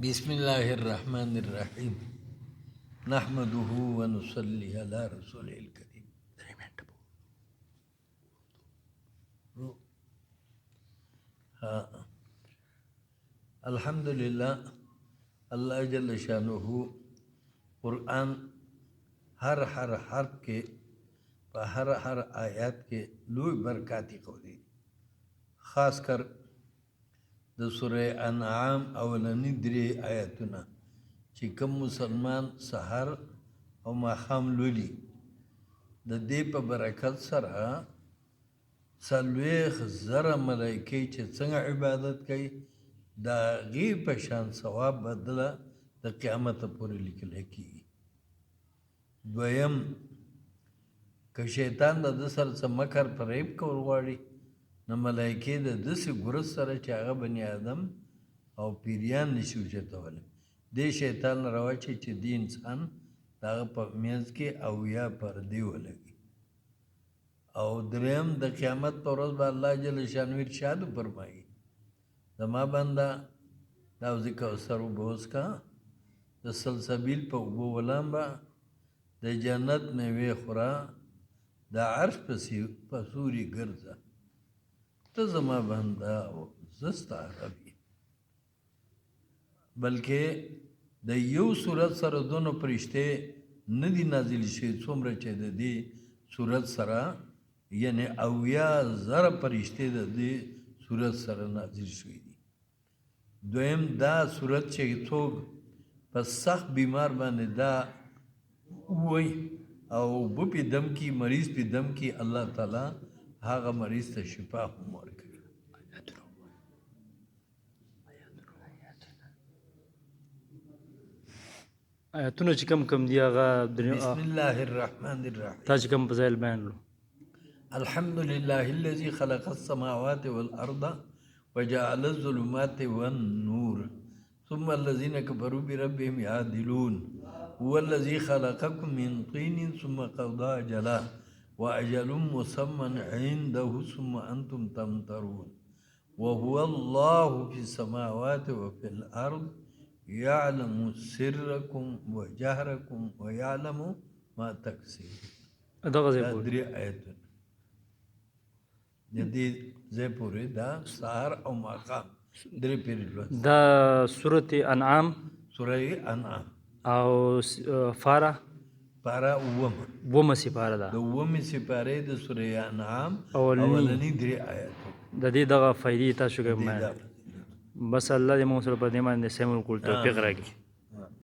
بسم الله الرحمن الرحيم نحمده ونصلي على رسوله الكريم. الحمدللہ اللہ جل شانہ قرآن ہر حرف کے ہر آیات کے لوی برکاتی قولی خاص کر د سورہ انعام اولنی درې آیاتونه چې کوم مسلمان سحر او ماښام لولي د دې په برکت سره 40,000 ملایکې چې څنګه عبادت کوي د هغې په شان ثواب بدله د قیامته پورې لیکلی کېږي. دویم که شیطان د ده سره څه مکر فریب کول غواړي نو ملایکې د داسې ګروس سره چې هغه بني آدم او پیریان نشي اوچتولی دې شیطان راواچوي چې دې انسان د هغه په منځ کې 80 پردې ولګي. او دریم د قیامت په ورځ به الله جل شانو ارشاد فرمایي زما بنده دا حوض کوثر اوبه وڅښه د سلسبیل په اوبو ولامبه د جنت میوې خوره د عرش په سوري ګرځه ته زما بنده زه ستا رب یم. بلکې د یو صورت سره دونه فرشتې نه دي نازل شوي څومره چې د دې صورت سره یعنی 80,000 فرشتې د دې صورت سره نازل شوي دي. دویم دا صورت چې څوک په سخت بیمار باندې دا ووایي او اوبه پې دم کي مریض پې دم کي الله تعالی هغه مریض ته شفا هم ورکوي. آیاتونه چې کم دي هغه بسم الله الرحمن الرحیم تا چې کم په ځای بیان کړو. الحمد لله الذي خلق السماوات والأرض وجعل الظلمات والنور ثم الذين كفروا بربهم يعدلون هو الذي خلقكم من طين ثم قضى أجلا وأجل مسمى عنده ثم أنتم تمترون وهو الله في السماوات وفي الأرض يعلم سركم وجهركم ويعلم ما تكسبون. دغه ځای دا درې آیتونه د دې ځای پورې دا سهار او ماښام درې پیرې لوست. دا سورت انعام سوره انعام او فاره پاره اوومه سپاره ده د اوومې سپارې د سوره انعام اولني اولني درې آیاتونه د دې دغه فایدې تاسو کوم بس الله دې موږ سره په دې باندې سمون کول توفیق راکړي.